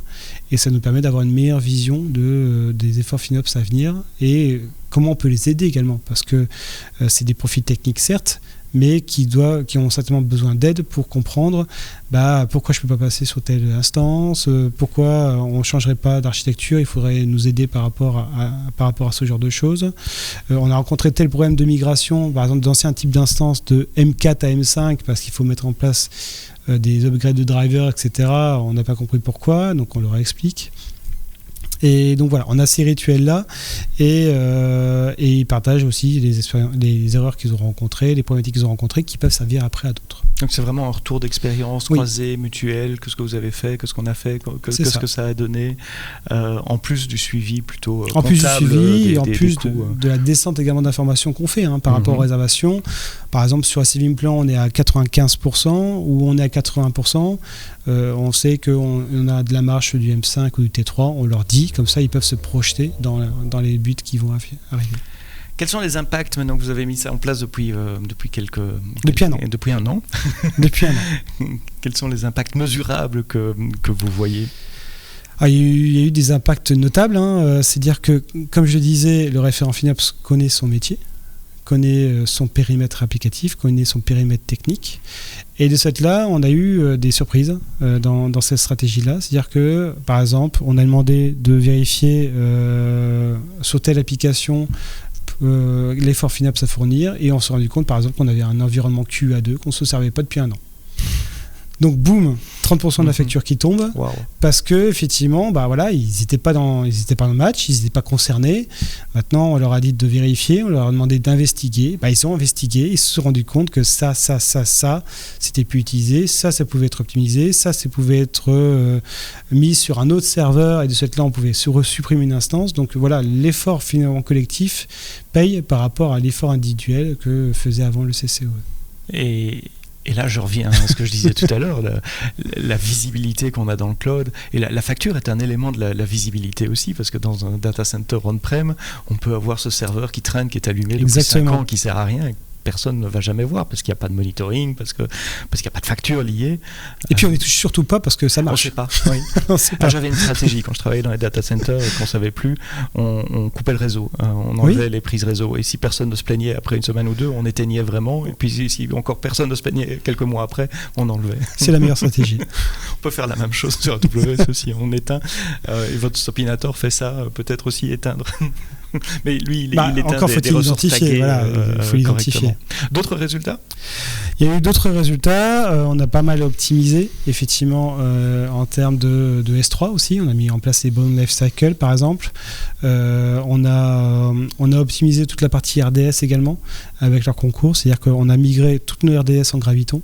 et ça nous permet d'avoir une meilleure vision des efforts FinOps à venir et comment on peut les aider également, parce que c'est des profils techniques certes, mais qui ont certainement besoin d'aide pour comprendre pourquoi je ne peux pas passer sur telle instance, pourquoi on ne changerait pas d'architecture, il faudrait nous aider par rapport à ce genre de choses. On a rencontré tel problème de migration, par exemple d'anciens types d'instances de M4 à M5, parce qu'il faut mettre en place des upgrades de drivers, etc. On n'a pas compris pourquoi, donc on leur explique. Et donc voilà, on a ces rituels-là et ils partagent aussi les erreurs qu'ils ont rencontrées, les problématiques qu'ils ont rencontrées qui peuvent servir après à d'autres. Donc c'est vraiment un retour d'expérience croisé, mutuel, que ce que vous avez fait, que ce qu'on a fait, ce que ça a donné, en plus du suivi plutôt comptable. En plus du suivi et en plus de la descente également d'informations qu'on fait par rapport aux réservations. Par exemple, sur un saving plan, on est à 95% ou on est à 80%. On sait qu'on a de la marche du M5 ou du T3, on leur dit, comme ça ils peuvent se projeter dans les buts qui vont arriver. Quels sont les impacts maintenant que vous avez mis ça en place depuis un an Depuis un an. Depuis un an. Quels sont les impacts mesurables que vous voyez ? Il y a eu des impacts notables. C'est-à-dire que, comme je disais, le référent FinOps connaît son métier, connaît son périmètre applicatif, connaît son périmètre technique. Et de cette là, on a eu des surprises dans cette stratégie-là. C'est-à-dire que, par exemple, on a demandé de vérifier sur telle application l'effort FinOps à fournir, et on s'est rendu compte, par exemple, qu'on avait un environnement QA2 qu'on ne se servait pas depuis un an. Donc, boum, 30% de la facture qui tombe, parce que effectivement, ils n'étaient pas dans le match, ils n'étaient pas concernés. Maintenant, on leur a dit de vérifier, on leur a demandé d'investiguer. Ils ont investigué, ils se sont rendus compte que ça, c'était plus utilisé, ça pouvait être optimisé, ça pouvait être mis sur un autre serveur, et de cette là, on pouvait supprimer une instance. Donc voilà, l'effort finalement collectif paye par rapport à l'effort individuel que faisait avant le CCOE. Et là, je reviens à ce que je disais tout à l'heure, la visibilité qu'on a dans le cloud. Et la facture est un élément de la visibilité aussi, parce que dans un data center on-prem, on peut avoir ce serveur qui traîne, qui est allumé depuis 5 ans, qui ne sert à rien, personne ne va jamais voir, parce qu'il n'y a pas de monitoring, parce qu'il n'y a pas de facture liée. Et puis on n'y touche surtout pas parce que ça marche. On ne sait pas. J'avais une stratégie quand je travaillais dans les data centers et qu'on ne savait plus, on coupait le réseau, on enlevait les prises réseau. Et si personne ne se plaignait après 1 semaine ou 2, on éteignait vraiment. Et puis si encore personne ne se plaignait quelques mois après, on enlevait. C'est la meilleure stratégie. On peut faire la même chose sur AWS aussi. On éteint. Et votre Stopinator fait ça, peut-être aussi éteindre. Mais lui, il éteint encore faut-il identifier, il faut l'identifier. D'autres résultats ? Il y a eu d'autres résultats. On a pas mal optimisé, effectivement, en termes de S3 aussi. On a mis en place les bons lifecycle, par exemple. On a optimisé toute la partie RDS également avec leur concours. C'est-à-dire qu'on a migré toutes nos RDS en Graviton.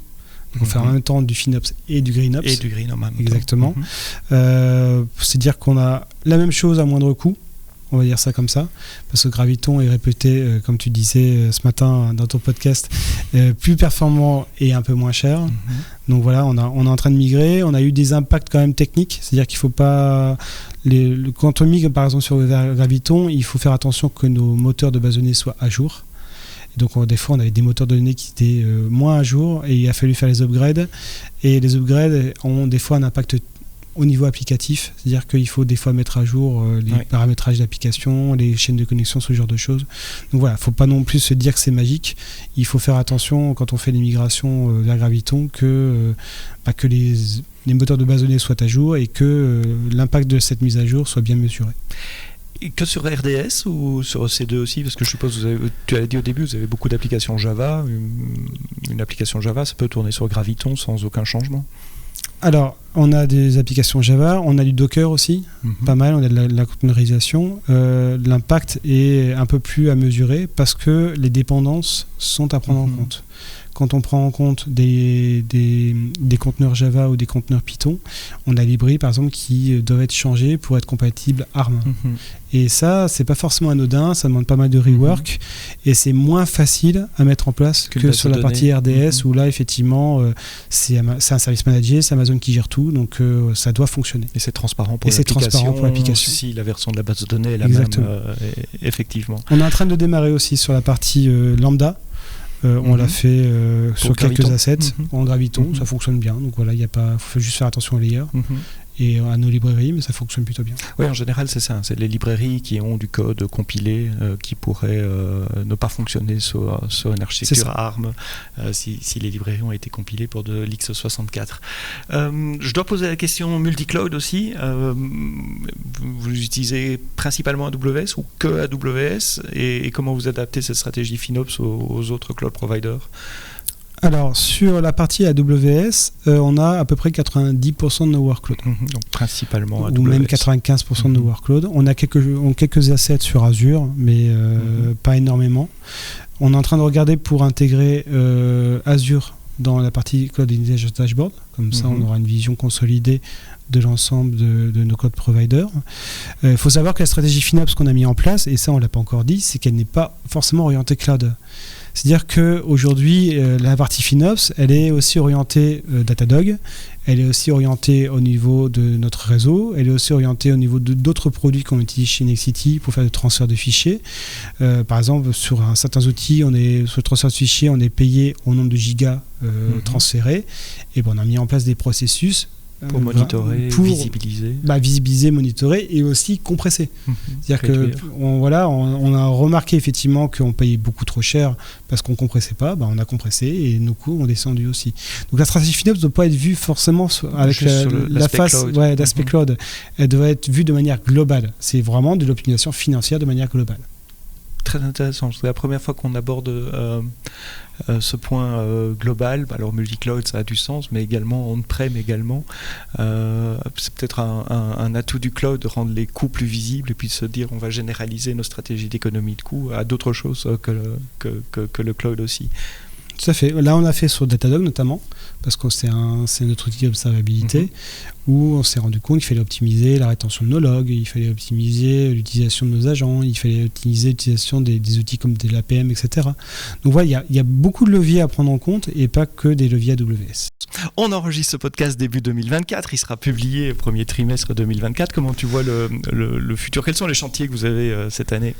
Donc on fait en même temps du FinOps et du GreenOps. Et du GreenOps en même temps. Exactement. C'est dire qu'on a la même chose à moindre coût. On va dire ça comme ça, parce que Graviton est réputé, comme tu disais ce matin dans ton podcast, plus performant et un peu moins cher. Donc voilà, on est en train de migrer. On a eu des impacts quand même techniques, c'est-à-dire qu'il ne faut pas... quand on migre par exemple sur Graviton, il faut faire attention que nos moteurs de base de données soient à jour. Et donc des fois on avait des moteurs de données qui étaient moins à jour et il a fallu faire les upgrades. Et les upgrades ont des fois un impact au niveau applicatif, c'est-à-dire qu'il faut des fois mettre à jour les paramétrages d'application, les chaînes de connexion, ce genre de choses. Donc voilà, il ne faut pas non plus se dire que c'est magique. Il faut faire attention quand on fait les migrations vers Graviton que les moteurs de base de données soient à jour et que l'impact de cette mise à jour soit bien mesuré. Et que sur RDS ou sur EC2 aussi? Parce que je suppose, tu as dit au début, vous avez beaucoup d'applications Java. Une application Java, ça peut tourner sur Graviton sans aucun changement? Alors, on a des applications Java, on a du Docker aussi, pas mal, on a de la containerisation. L'impact est un peu plus à mesurer parce que les dépendances sont à prendre en compte. Quand on prend en compte des conteneurs Java ou des conteneurs Python, on a des librairies par exemple qui doivent être changées pour être compatibles ARM. Et ça, c'est pas forcément anodin, ça demande pas mal de rework et c'est moins facile à mettre en place que sur la partie RDS où là effectivement c'est un service managé, c'est Amazon qui gère tout, donc ça doit fonctionner. Et c'est transparent pour l'application. Si la version de la base de données est la même, effectivement. On est en train de démarrer aussi sur la partie lambda. On l'a fait sur quelques assets en Graviton, ça fonctionne bien. Donc voilà, il faut juste faire attention aux layers et à nos librairies, mais ça fonctionne plutôt bien. Oui, en général, c'est ça. C'est les librairies qui ont du code compilé qui pourraient ne pas fonctionner sur une architecture ARM si les librairies ont été compilées pour de l'X64. Je dois poser la question multi-cloud aussi. Vous utilisez principalement AWS ou que AWS et comment vous adaptez cette stratégie FinOps aux autres cloud providers? Alors, sur la partie AWS, on a à peu près 90% de nos workloads. Donc, principalement AWS. Ou même 95% de nos workloads. On a quelques assets sur Azure, mais pas énormément. On est en train de regarder pour intégrer Azure dans la partie Cloud Intelligence Dashboard. Comme ça, on aura une vision consolidée de l'ensemble de nos cloud providers. Il faut savoir que la stratégie FinOps qu'on a mis en place, et ça, on ne l'a pas encore dit, c'est qu'elle n'est pas forcément orientée cloud. C'est-à-dire qu'aujourd'hui, la partie FinOps, elle est aussi orientée Datadog, elle est aussi orientée au niveau de notre réseau, elle est aussi orientée au niveau d'autres produits qu'on utilise chez Nexity pour faire le transfert de fichiers. Par exemple, sur certains outils, sur le transfert de fichiers, on est payé au nombre de gigas transférés, et on a mis en place des processus pour monitorer, visibiliser. Visibiliser, monitorer et aussi compresser. C'est-à-dire qu'on a remarqué effectivement qu'on payait beaucoup trop cher parce qu'on ne compressait pas, on a compressé et nos coûts ont descendu aussi. Donc la stratégie FinOps ne doit pas être vue forcément avec la face d'aspect cloud. Elle doit être vue de manière globale. C'est vraiment de l'optimisation financière de manière globale. Très intéressant. C'est la première fois qu'on aborde ce point global. Alors multi-cloud, ça a du sens, mais également on-prem également. C'est peut-être un atout du cloud de rendre les coûts plus visibles et puis de se dire on va généraliser nos stratégies d'économie de coûts à d'autres choses que le cloud aussi. Tout à fait. Là, on l'a fait sur Datadog notamment, parce que c'est notre outil d'observabilité, où on s'est rendu compte qu'il fallait optimiser la rétention de nos logs, il fallait optimiser l'utilisation de nos agents, il fallait optimiser l'utilisation des outils comme de l'APM, etc. Donc voilà, il y a beaucoup de leviers à prendre en compte et pas que des leviers AWS. On enregistre ce podcast début 2024, il sera publié au premier trimestre 2024. Comment tu vois le futur? Quels sont les chantiers que vous avez cette année?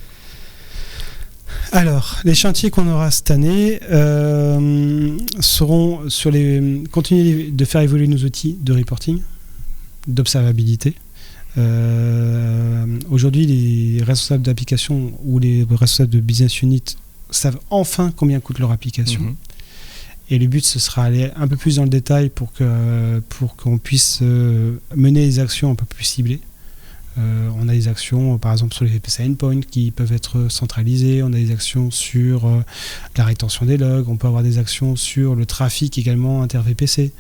Alors, les chantiers qu'on aura cette année seront sur continuer de faire évoluer nos outils de reporting, d'observabilité. Aujourd'hui, les responsables d'application ou les responsables de business unit savent enfin combien coûte leur application. Et le but, ce sera aller un peu plus dans le détail pour qu'on puisse mener des actions un peu plus ciblées. On a des actions, par exemple, sur les VPC endpoints qui peuvent être centralisées. On a des actions sur la rétention des logs. On peut avoir des actions sur le trafic également inter-VPC.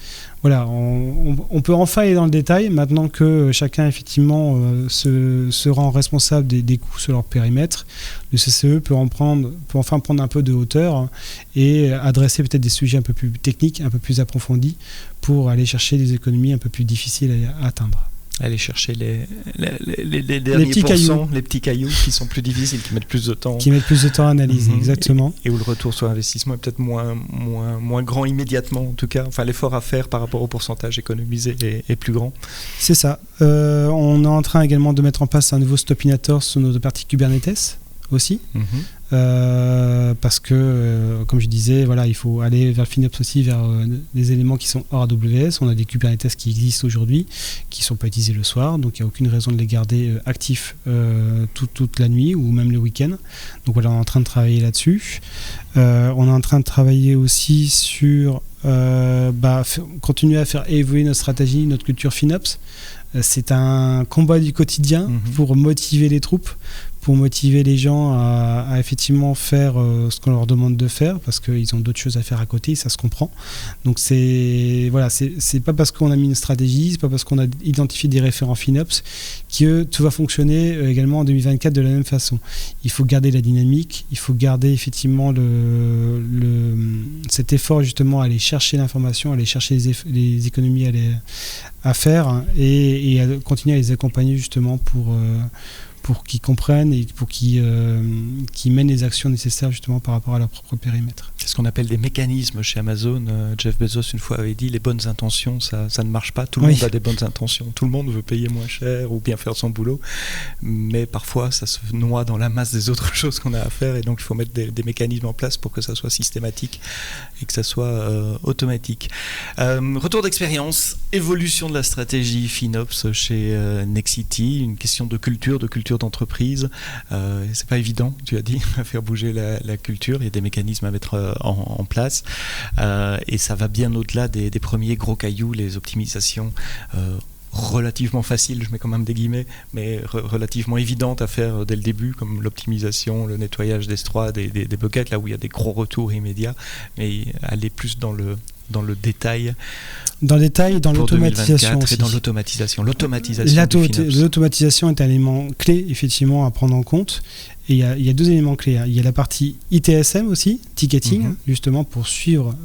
Voilà, on peut enfin aller dans le détail maintenant que chacun effectivement se rend responsable des coûts sur leur périmètre. Le CCE peut enfin prendre un peu de hauteur et adresser peut-être des sujets un peu plus techniques, un peu plus approfondis pour aller chercher des économies un peu plus difficiles à atteindre. Aller chercher les derniers pourcents, les petits cailloux qui sont plus difficiles, qui mettent plus de temps. Qui mettent plus de temps à analyser, exactement. Et où le retour sur investissement est peut-être moins grand immédiatement, en tout cas. Enfin, l'effort à faire par rapport au pourcentage économisé est plus grand. C'est ça. On est en train également de mettre en place un nouveau Stopinator sur notre partie Kubernetes aussi. Parce que, comme je disais, voilà, il faut aller vers le FinOps aussi, vers des éléments qui sont hors AWS. On a des Kubernetes qui existent aujourd'hui, qui ne sont pas utilisés le soir, donc il n'y a aucune raison de les garder actifs toute la nuit ou même le week-end. Donc voilà, on est en train de travailler là-dessus. On est en train de travailler aussi sur continuer à faire évoluer notre stratégie, notre culture FinOps. C'est un combat du quotidien pour motiver les troupes, pour motiver les gens à effectivement faire ce qu'on leur demande de faire, parce qu'ils ont d'autres choses à faire à côté, ça se comprend. Donc c'est pas parce qu'on a mis une stratégie, c'est pas parce qu'on a identifié des référents FinOps que tout va fonctionner également en 2024 de la même façon. Il faut garder la dynamique, il faut garder effectivement cet effort justement à aller chercher l'information, à aller chercher les économies à faire et à continuer à les accompagner justement pour qu'ils comprennent et pour qu'ils mènent les actions nécessaires justement par rapport à leur propre périmètre. C'est ce qu'on appelle des mécanismes chez Amazon. Jeff Bezos une fois avait dit les bonnes intentions, ça ne marche pas. Tout le monde a des bonnes intentions. Tout le monde veut payer moins cher ou bien faire son boulot, mais parfois ça se noie dans la masse des autres choses qu'on a à faire, et donc il faut mettre des mécanismes en place pour que ça soit systématique et que ça soit automatique. Retour d'expérience, évolution de la stratégie FinOps chez Nexity, une question de culture d'entreprise. C'est pas évident, tu as dit, à faire bouger la culture. Il y a des mécanismes à mettre en place, et ça va bien au-delà des premiers gros cailloux, les optimisations relativement faciles, je mets quand même des guillemets, mais relativement évidentes à faire dès le début, comme l'optimisation, le nettoyage d'S3, des buckets, là où il y a des gros retours immédiats, mais aller plus dans le détail. Dans le détail, dans l'automatisation aussi. Et dans l'automatisation. L'automatisation est un élément clé, effectivement, à prendre en compte. Et il y a deux éléments clés. Il y a la partie ITSM aussi, ticketing, justement pour suivre,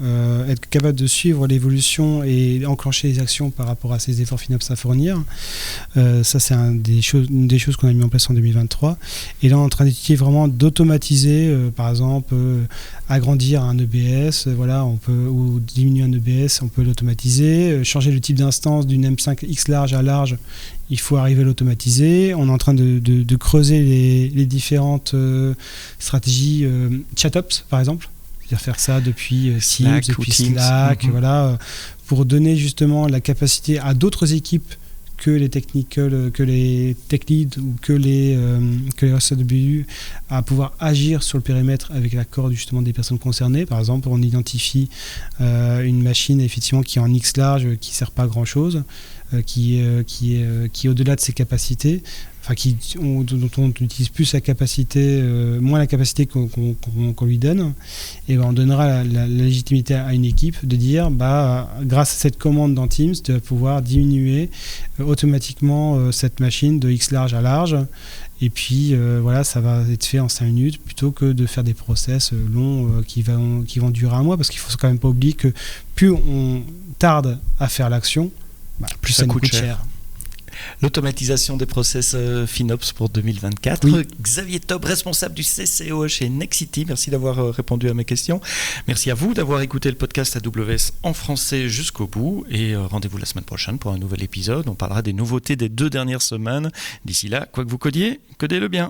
être capable de suivre l'évolution et enclencher les actions par rapport à ces efforts FinOps à fournir. Ça, c'est une des choses qu'on a mis en place en 2023. Et là, on est en train d'étudier vraiment d'automatiser, par exemple, agrandir un EBS, ou diminuer un EBS, on peut l'automatiser, changer le type d'instance d'une M5 X large à large, il faut arriver à l'automatiser. On est en train de creuser les différentes stratégies ChatOps, par exemple, c'est-à-dire faire ça depuis Teams, depuis Slack, pour donner justement la capacité à d'autres équipes que les tech leads ou que les SAW à pouvoir agir sur le périmètre avec l'accord justement des personnes concernées. Par exemple, on identifie une machine effectivement qui est en X large, qui ne sert pas à grand chose, qui est au-delà de ses capacités, dont on n'utilise plus sa capacité, moins la capacité qu'on lui donne, et on donnera la légitimité à une équipe de dire, grâce à cette commande dans Teams, de pouvoir diminuer automatiquement cette machine de X large à large, et puis ça va être fait en 5 minutes plutôt que de faire des process longs qui vont durer un mois, parce qu'il ne faut quand même pas oublier que plus on tarde à faire l'action, plus ça nous coûte cher. L'automatisation des process FinOps pour 2024. Oui. Xavier Taub, responsable du CCO chez Nexity. Merci d'avoir répondu à mes questions. Merci à vous d'avoir écouté le podcast AWS en français jusqu'au bout. Et rendez-vous la semaine prochaine pour un nouvel épisode. On parlera des nouveautés des 2 dernières semaines. D'ici là, quoi que vous codiez, codez-le bien.